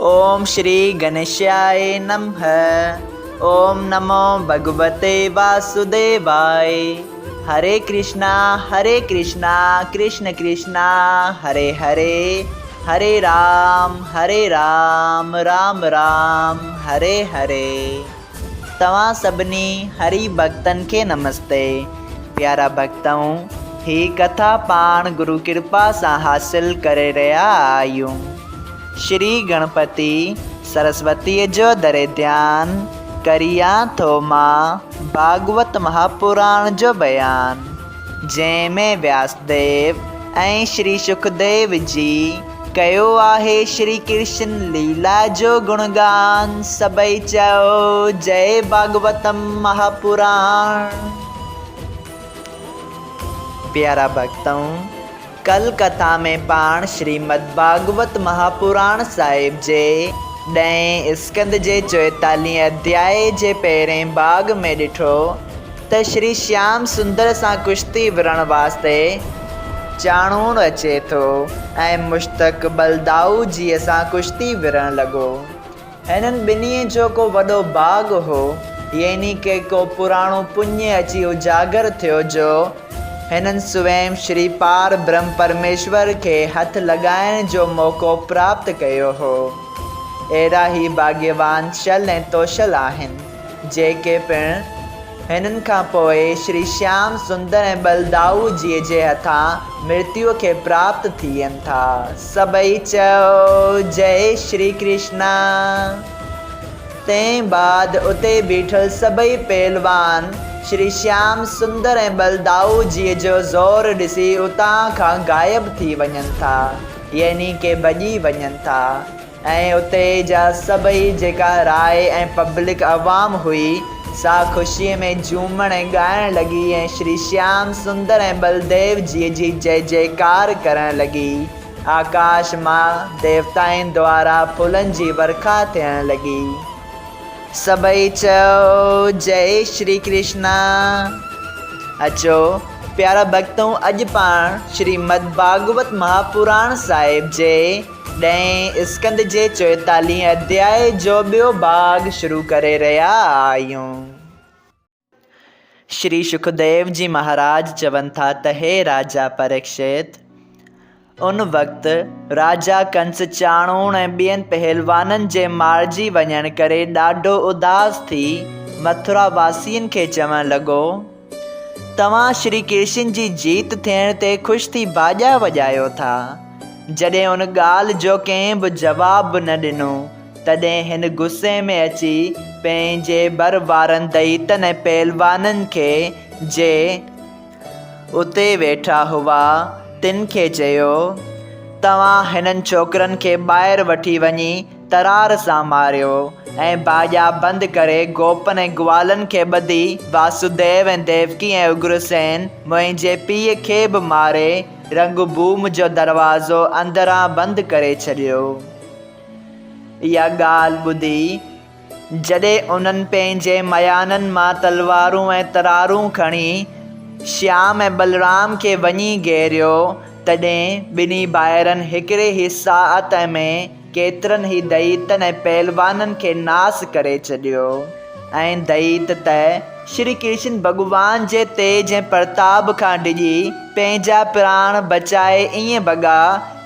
ओम श्री गणेशाय नमः। ओम नमो भगवते वासुदेवाय। हरे कृष्णा कृष्ण कृष्णा हरे हरे, हरे राम राम राम हरे हरे। तव्हां सभिनी हरि भक्तन के नमस्ते। प्यारा भक्तों, ही कथा पाण गुरु कृपा से हासिल करे रहा आयूं। श्री गणपति सरस्वती जो दरे ध्यान करिया थो मां भागवत महापुराण जो बयान, जैमें व्यासदेव ऐं श्री सुखदेव जी कयो आहे श्री कृष्ण लीला जो गुणगान। सबई चओ जय भागवतम महापुराण। प्यारा भक्तों, कल कथा में पाण श्रीमद् भागवत महापुराण साहिब जे 10 स्कंद जे 44 अध्याय जे पहिरें भाग में ॾिठो त श्री श्याम सुंदर सां कुश्ती विरण वास्ते चाणूर अचे थो ऐं मुश्तक बलदाऊ जीअ सां कुश्ती विरण लॻो। हिननि ॿिन्ही जो को वॾो भाग हो, यानी के को पुराणो पुण्य अची उजागर थियो जो हिननि स्वयं श्री पार ब्रह्म परमेश्वर के हथ लगाइण जो मौक़ो प्राप्त कयो हो। अहिड़ा ही भाग्यवान शल ऐं तोशल आहिनि जेके पिणु हिननि खां पोइ श्री श्याम सुंदर ऐं बलदाऊ जी जे हथां मृत्यु के प्राप्त थियनि था। सबई चओ जय श्री कृष्णा। तंहिं बाद उते बीठल सभई पहलवान श्री श्याम सुंदर ऐं बलदाऊ जी जो ज़ोर ॾिसी उतां खां गायब थी वञनि था, यानी के भॼी वञनि था। ऐं उते जा सभई जेका राय ऐं पब्लिक अवाम हुई सा ख़ुशीअ में झूमण ऐं ॻाइण लॻी ऐं श्री श्याम सुंदर ऐं बलदेव जी जय जयकार करण लॻी। आकाश मां देवताउनि द्वारा फुलनि जी वर्खा थियण लॻी। सबई चओ जय श्री कृष्णा। अचो प्यारा भक्तों, अॼु पाण श्रीमद् भागवत महापुराण साहिब जे 10 स्कंद जे 44 अध्याय जो ॿियो भाग शुरू करे रहिया आहियूं। श्री सुखदेव जी महाराज चवनि था त हे राजा परीक्षित, उन वक़्तु राजा कंस चाणूर ऐं ॿियनि पहलवाननि जे मारिजी वञण करे ॾाढो उदास थी मथुरा वासियुनि खे चवणु लॻो, तव्हां श्री कृष्ण जी जीत थियण ते ख़ुशि थी बाजा वॼायो था। जॾहिं उन ॻाल्हि जो कंहिं बि जवाबु न ॾिनो, तॾहिं हिन गुस्से में अची पंहिंजे बर वारनि दैतनि ऐं पहलवाननि खे जे उते वेठा हुआ तिन खे चयो, तव्हां हिननि छोकिरनि खे ॿाहिरि वठी वञी तरार सां मारियो ऐं बाजा बंदि करे गोपन ऐं ग्वालनि खे ॿधी वासुदेव ऐं देवकी ऐं उग्रसेन मुंहिंजे पीउ खे बि मारे रंगभूम जो दरवाज़ो अंदरां बंदि करे छॾियो। इहा ॻाल्हि ॿुधी जॾहिं उन्हनि पंहिंजे मयाननि मां तलवारूं ऐं तरारूं खणी श्याम ऐं बलराम खे वञी घेरियो, तॾहिं ॿिन्ही भाइरनि हिकिड़े ई साअत में केतिरनि ई दैतनि ऐं पहलवाननि खे नास करे छॾियो। ऐं दैत त श्री कृष्ण भॻवान जे तेज ऐं प्रताप खां डिॼी पंहिंजा प्राण बचाए ईअं भॻा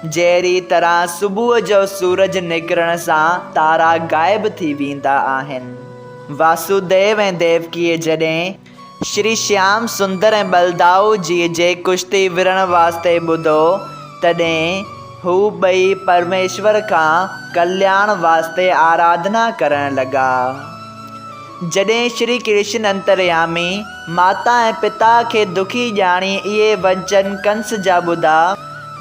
जहिड़ी तरह सुबुह जो सूरज निकिरण सां तारा गायब थी वेंदा आहिनि। वासुदेव ऐं देवकीअ जॾहिं श्री श्याम सुंदर ऐं बलदाऊ जी जे कुश्ती विरण वास्ते ॿुधो, तॾहिं हू ॿई परमेश्वर खां कल्याण वास्ते आराधना करण लॻा। जॾहिं श्री कृष्ण अंतर्यामी माता ऐं पिता खे दुखी ॼाणी इहे वचन कंस जा ॿुधा,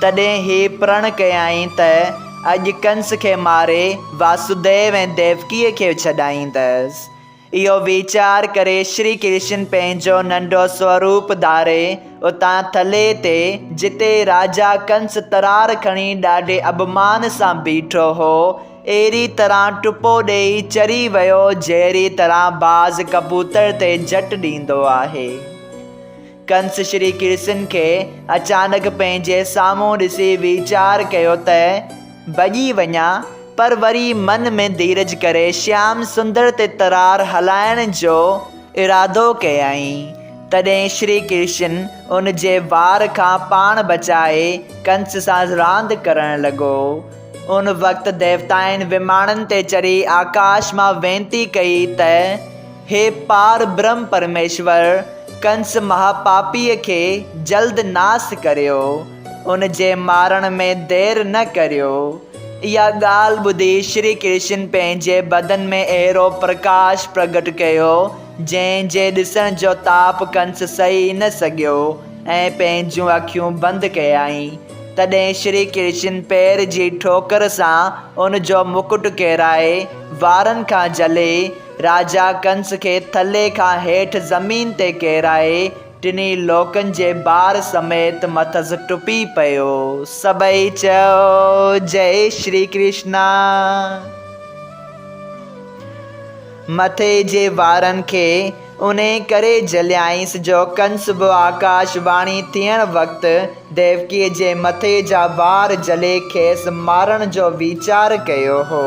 तॾहिं ही प्रण कयाईं त अॼु कंस खे मारे वासुदेव ऐं देवकीअ खे छॾाईंदसि। इहो वीचार करे श्री कृष्ण पंहिंजो नंढो स्वरूप धारे उतां थले ते जिते राजा कंस तरार खणी ॾाढे अभिमान सां बीठो हो, अहिड़ी तरह टुपो ॾेई चरी वियो जहिड़ी तरह बाज़ कबूतर ते झट ॾींदो आहे। कंस श्री कृष्ण के अचानक पंहिंजे साम्हूं ॾिसी वीचार कयो त भॼी वञा, पर वरी मन में धीरज करे श्याम सुंदर ते तरार हलाइण जो इरादो कयईं। तॾहिं श्री कृष्ण उन जे वार खां पाण बचाए कंस सां रांदि करण लॻो। उन वक़्तु देवताउनि विमाननि ते चढ़ी आकाश मां वेनती कई त हे पार ब्रह्म परमेश्वर, कंस महापापीअ खे जल्द नास करियो, उन जे मारण में देर न करियो। इहा ॻाल्हि ॿुधी श्री कृष्ण पंहिंजे बदन में अहिड़ो प्रकाश प्रगट कयो जंहिंजे ॾिसण जो ताप कंस सही न सघियो ऐं पंहिंजूं अखियूं बंदि कयाईं। तॾहिं श्री कृष्ण पैर जी ठोकर सां उन जो मुकुट किराए वारनि खां जले राजा कंस खे थले खां हेठि ज़मीन ते किराए टिनी लोकनि जे बार समेत मथसि टुपी पियो। सभई चयो जय श्री कृष्णा। मथे जे वारनि खे उन करे जलियाईंसि जो कंस बि आकाशवाणी थियण वक़्तु देवकीअ जे मथे जा वार जले खेसि मारण जो वीचार कयो हो।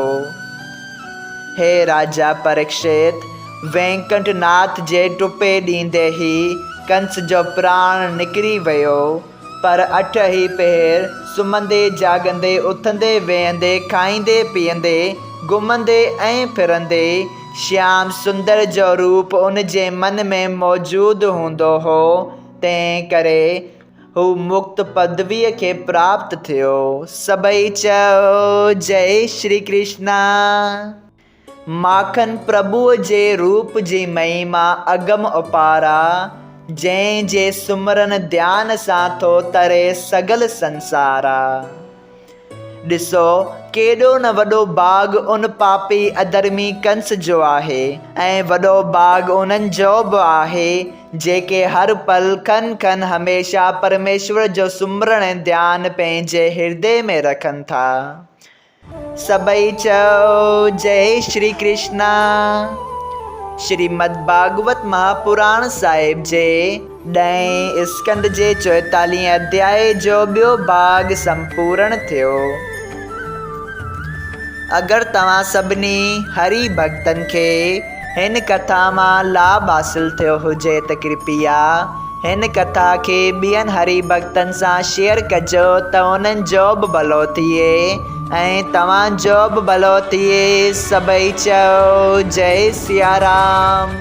हे राजा परीक्षित, वेंकटनाथ जे टुपे ॾींदे ई कंस जो प्राण निकिरी वियो, पर 8 ई पहर सुम्हंदे जाॻंदे उथंदे वेहंदे खाईंदे पीअंदे घुमंदे ऐं फिरंदे श्याम सुंदर जो रूप उन जे मन में मौजूदु हूंदो हो। तंहिं करे हू मुक्त पदवीअ खे प्राप्त थियो। सभई चयो जय श्री कृष्णा। माखन प्रभुअ जे रूप जी महिमा अगम अपारा, जंहिं जे सुमरन ध्यान सां थो तरे सगल संसारा। ॾिसो केॾो न वॾो बाग़ उन पापी अधर्मी कंस जो आहे ऐं वॾो बाग़ उन्हनि जो बि आहे जेके हर पल खन खन हमेशा परमेश्वर जो सुमरण ऐं ध्यानु पंहिंजे हृदय में रखनि था। सभई चयो जय श्री कृष्णा। श्रीमद् भागवत महापुराण साहिब जे 10 स्कंद जे 44 अध्याय जो ॿियो भाग संपूर्ण थियो। अगरि तव्हां सभिनी हरि भक्तनि खे हिन कथा मां लाभ हासिल थियो हुजे त कृपया हिन कथा खे ॿियनि हरि भक्तनि सां शेयर कजो त उन्हनि जो बि भलो थिए ऐं तव्हांजो बि भलो थिए। सभई चयो जय सिया राम।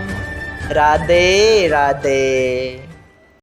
राधे राधे।